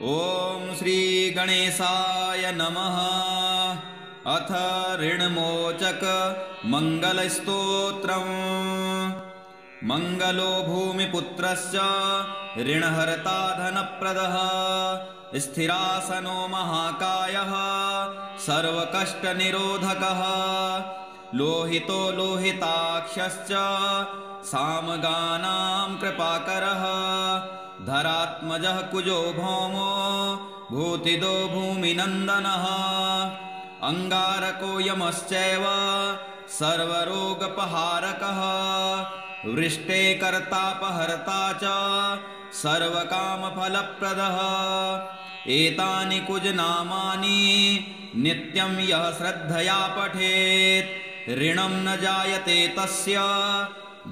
ॐ श्री गणेशाय नमः। अथ ऋणमोचक मंगलस्तोत्रम्। मंगलो भूमिपुत्रस्य ऋणहर्ता धनप्रदः स्थिरासनो महाकायः सर्वकष्टनिरोधकः लोहितो लोहिताक्षश्च सामगानां कृपाकरः धरात्मजः कुजो भौमो भूतिदो भूमिनन्दनः अंगारको यमश्चैव सर्वरोगपहारकः वृष्टे कर्तापहर्ता च सर्वकामफलप्रदः एतानि कुजनामानि नित्यं यः श्रद्धया पठेत् ऋणं न जायते तस्य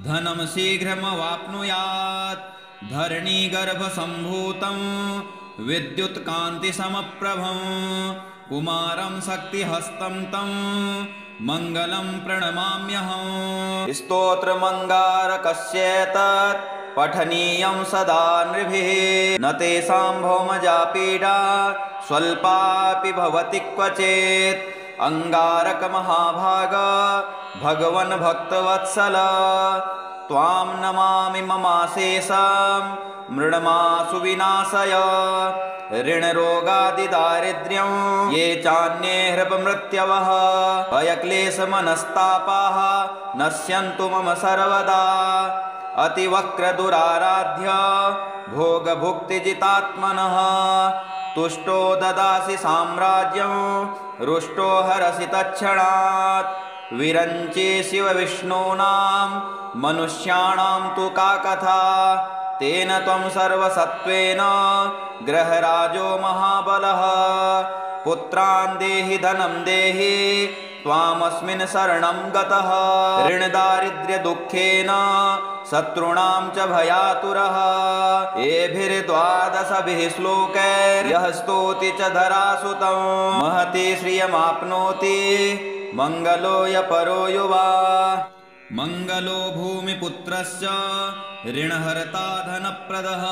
धनं शीघ्रमवाप्नुयात् धरणीगर्भसम्भूतं विद्युत्कान्तिसमप्रभं कुमारं शक्तिहस्तं तं मङ्गलं प्रणमाम्यहम्। स्तोत्रमङ्गारकस्येतत् पठनीयं सदा नृभिः न तेषां भौमजा पीडा स्वल्पापि भवति क्वचित् अंगारकमहाभाग भगवन् भक्तवत्सल त्वां नमामि ममाशेषं मृण्मासु विनाशय ऋणरोगादिदारिद्र्यं ये चान्ये हृपमृत्यवः अयक्लेशमनस्तापाः नश्यन्तु मम सर्वदा अतिवक्रदुराराध्य भोगभुक्तिजितात्मनः तुष्टो ददासि साम्राज्यं रुष्टो हरसि तत्क्षणात् विरञ्चे शिवविष्णूनां मनुष्याणां तु का कथा तेन त्वं सर्वसत्त्वेन ग्रहराजो महाबलः पुत्रान् देहि धनं देहि त्वामस्मिन् शरणं गतः ऋणदारिद्र्यदुःखेन शत्रूणां च भयातुरः एभिर्द्वादशभिः श्लोकैर्यः स्तोति च धरासुतं महति श्रियमाप्नोति मंगलो यपरो युवा। मंगलो भूमिपुत्रस्य ऋणहर्ता धनप्रदः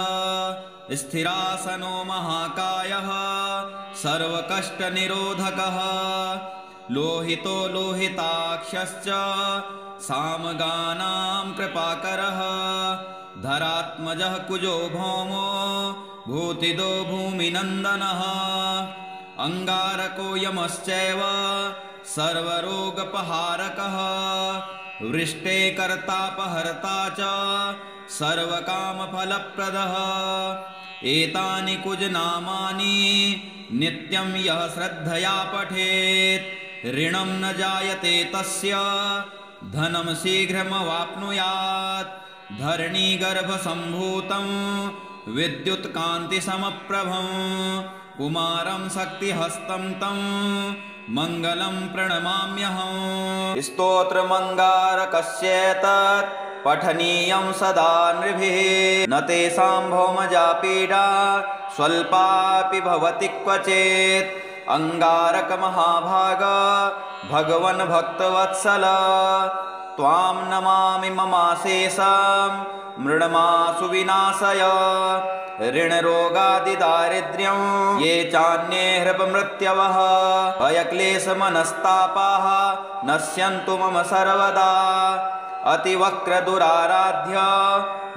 स्थिरासनो महाकायः सर्वकष्टनिरोधकः लोहितो लोहिताक्षश्च सामगानां कृपाकरः धरात्मजः कुजो भौमो भूतिदो भूमिनन्दनः अंगारको यमश्चैव सर्वरोगपहारकः वृष्टे कर्तापहर्ता च सर्वकामफलप्रदः एतानि कुजनामानि नित्यं यः श्रद्धया पठेत् ऋणं न जायते तस्य धनं शीघ्रमवाप्नुयात् धरणीगर्भसम्भूतं विद्युत्कान्तिसमप्रभं कुमारं शक्तिहस्तं तं मङ्गलं प्रणमाम्यहम्। स्तोत्रमङ्गारकस्येतत् पठनीयं सदा नृभिः न तेषां भौमजा पीडा स्वल्पापि भवति क्वचित् अंगारकमहाभाग भगवन् भक्तवत्सल त्वां नमामि ममाशेषं मृण्मासु विनाशय ऋणरोगादिदारिद्र्यं ये चान्ये हृपमृत्यवः अयक्लेशमनस्तापाः नश्यन्तु मम सर्वदा अतिवक्रदुराराध्य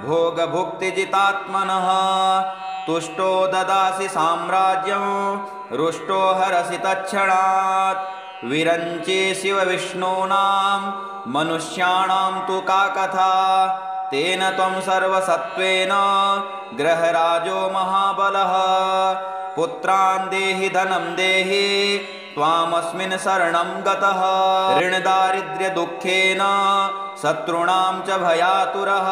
भोगभुक्तिजितात्मनः तुष्टो ददासि साम्राज्यं रुष्टो हरसि तत्क्षणात् विरञ्चे शिवविष्णूनां मनुष्याणां तु का कथा तेन त्वं सर्वसत्त्वेन ग्रहराजो महाबलः पुत्रान् देहि धनं देहि त्वामस्मिन् शरणं गतः ऋणदारिद्र्यदुःखेन शत्रूणां च भयातुरः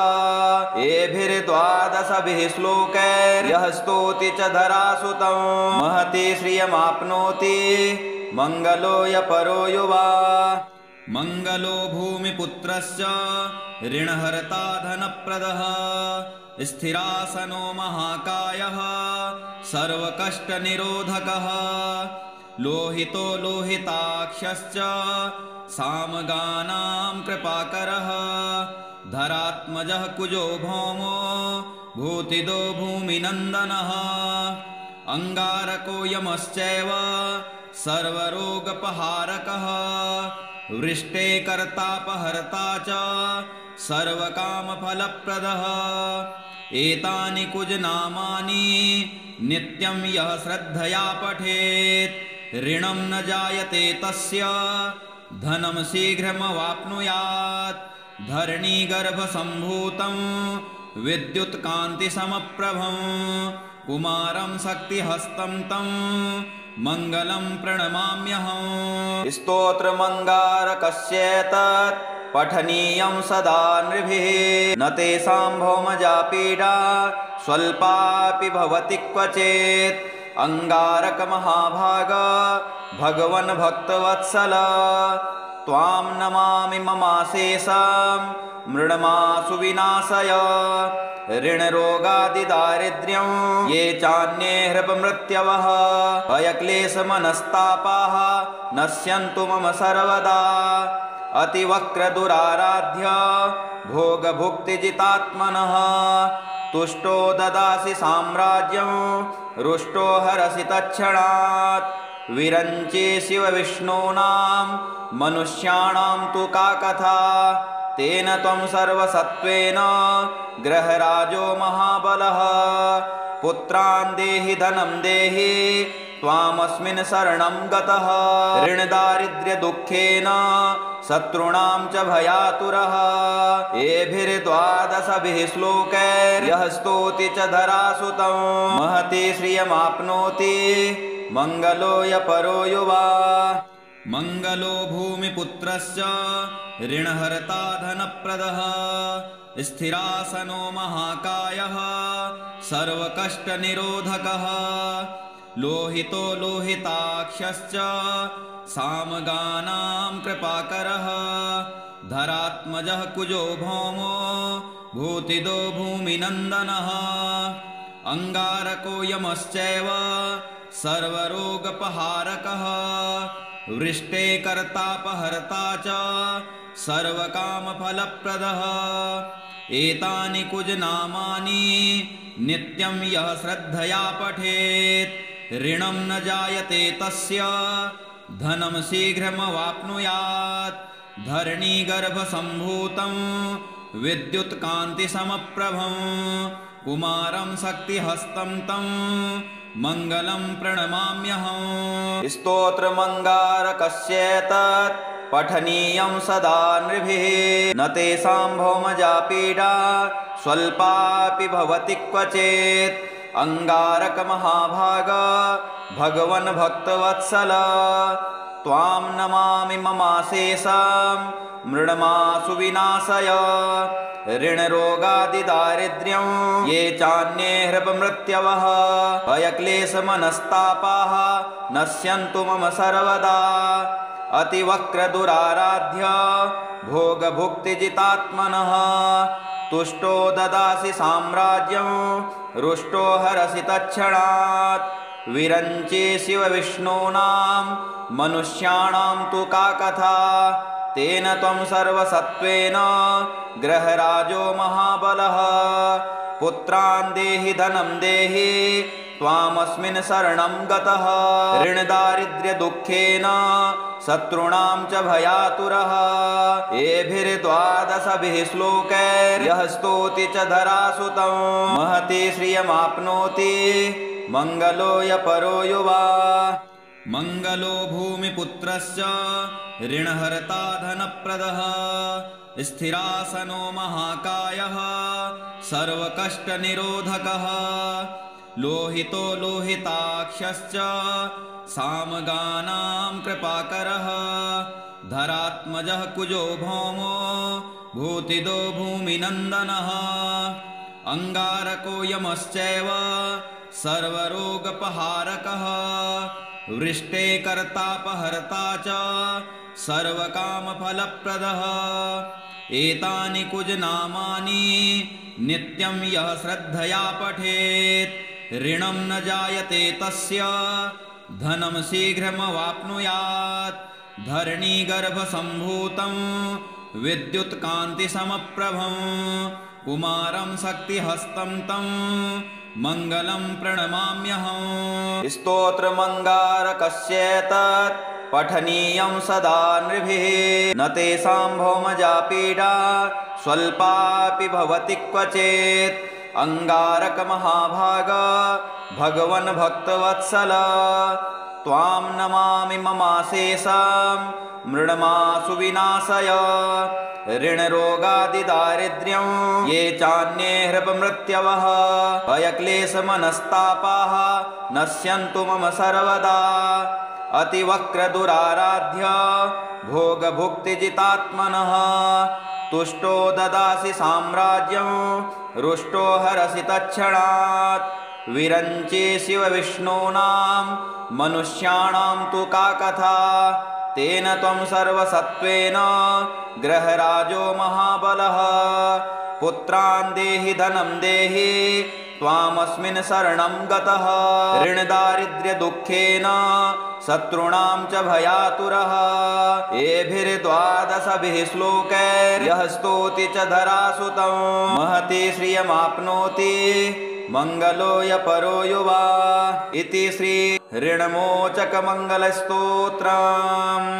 एभिर्द्वादशभिः श्लोकैर्यः स्तोति च धरासुतं महति श्रियमाप्नोति मंगलो यपरो युवा। मंगलो भूमिपुत्रस्य ऋणहर्ता धनप्रदः स्थिरासनो महाकायः सर्वकष्टनिरोधकः लोहितो लोहिताक्षश्च सामगानां कृपाकरः धरात्मजः कुजो भौमो भूतिदो भूमिनन्दनः अंगारको यमश्चैव सर्वरोगपहारकः वृष्टे कर्तापहर्ता च सर्वकामफलप्रदः एतानि कुजनामानि नित्यं यः श्रद्धया पठेत् ऋणं न जायते तस्य धनं शीघ्रमवाप्नुयात् धरणीगर्भसम्भूतं विद्युत्कान्तिसमप्रभं कुमारं शक्तिहस्तं तं मङ्गलं प्रणमाम्यहम्। स्तोत्रमङ्गारकस्येतत् पठनीयं सदा नृभिः न तेषां भौमजा पीडा स्वल्पापि भवति क्वचित् अंगारकमहाभाग भगवन् भक्तवत्सल त्वां नमामि ममाशेषं मृण्मासु विनाशय ऋणरोगादिदारिद्र्यं ये चान्ये हृपमृत्यवः भयक्लेशमनस्तापाः नश्यन्तु मम सर्वदा अतिवक्रदुराराध्य भोगभुक्तिजितात्मनः तुष्टो ददासि साम्राज्यं रुष्टो हरसि तत्क्षणात् विरञ्चे शिवविष्णूनां मनुष्याणां तु का कथा तेन त्वं सर्वसत्त्वेन ग्रहराजो महाबलः पुत्रान् देहि धनं देहि त्वामस्मिन् शरणं गतः ऋणदारिद्र्यदुःखेन शत्रूणां च भयातुरः एभिर्द्वादशभिः श्लोकैर्यः स्तोति च धरासुतं महति श्रियमाप्नोति मङ्गलो यपरो युवा मङ्गलो भूमिपुत्रस्य ऋणहर्ता धनप्रदः स्थिरासनो महाकायः सर्वकष्टनिरोधकः लोहितो लोहिताक्षश्च सामगानां कृपाकरः धरात्मजः कुजो भौमो भूतिदो भूमिनन्दनः अंगारको यमश्चैव सर्वरोगपहारकः वृष्टे कर्तापहर्ता च सर्वकामफलप्रदः एतानि कुजनामानि नित्यं यः श्रद्धया पठेत् ऋणं न जायते तस्य धनं शीघ्रमवाप्नुयात् धरणीगर्भसम्भूतं विद्युत्कान्तिसमप्रभं कुमारं शक्तिहस्तं तं मङ्गलं प्रणमाम्यहम्। स्तोत्रमङ्गारकस्येतत् पठनीयं सदा नृभिः न तेषां भौमजा पीडा स्वल्पापि भवति क्वचित् अंगारकमहाभाग भगवन् भक्तवत्सल त्वां नमामि ममाशेषं मृण्मासु विनाशय ऋणरोगादिदारिद्र्यं ये चान्ये हृपमृत्यवः भयक्लेशमनस्तापाः नश्यन्तु मम सर्वदा अतिवक्रदुराराध्य भोगभुक्तिजितात्मनः तुष्टो ददासि साम्राज्यं रुष्टो हरसि तत्क्षणात् विरञ्चे शिवविष्णूनां मनुष्याणां तु का कथा तेन त्वं सर्वसत्त्वेन ग्रहराजो महाबलः पुत्रान् देहि धनं देहि त्वामस्मिन् शरणं गतः ऋणदारिद्र्यदुःखेन शत्रूणां च भयातुरः एभिर्द्वादशभिः श्लोकैर्यः स्तोति च धरासुतं महति श्रियमाप्नोति मङ्गलो यपरो युवा मङ्गलो भूमिपुत्रस्य ऋणहर्ता धनप्रदः स्थिरासनो महाकायः सर्वकष्टनिरोधकः लोहितो लोहिताक्षश्च सामगानां कृपाकरः धरात्मजः कुजो भौमो भूतिदो भूमिनन्दनः अंगारको यमश्चैव सर्वरोगपहारकः वृष्टे कर्तापहर्ता च सर्वकामफलप्रदः एतानि कुजनामानि नित्यं यः श्रद्धया पठेत् ऋणं न जायते तस्य धनं शीघ्रमवाप्नुयात् धरणीगर्भसम्भूतं विद्युत्कान्तिसमप्रभं कुमारं शक्तिहस्तं तं मङ्गलं प्रणमाम्यहम्। स्तोत्रमङ्गारकस्येतत् पठनीयं सदा नृभिः न तेषां भौमजा पीडा स्वल्पापि भवति क्वचित् अंगारक महाभाग भगवन् भक्तवत्सल त्वां नमामि ममाशेषं मृण्मासु विनाशय ऋणरोगादिदारिद्र्यं ये चान्ये हृपमृत्यवः भयक्लेशमनस्तापाः नश्यन्तु मम सर्वदा अतिवक्रदुराराध्य भोगभुक्तिजितात्मनः तुष्टो ददासि साम्राज्यं रुष्टो हरसि तत्क्षणात् विरञ्चे शिवविष्णूनां मनुष्याणां तु का कथा तेन त्वं सर्वसत्त्वेन ग्रहराजो महाबलः पुत्रान् देहि धनं देहि त्वामस्मिन् शरणं गतः ऋणदारिद्र्यदुःखेन शत्रूणां च भयातुरः एभिर्द्वादशभिः श्लोकैर्यः स्तोति च धरासुतं महति श्रियमाप्नोति मंगलो यपरो युवा इति श्री ऋणमोचक मंगलस्तोत्रम्।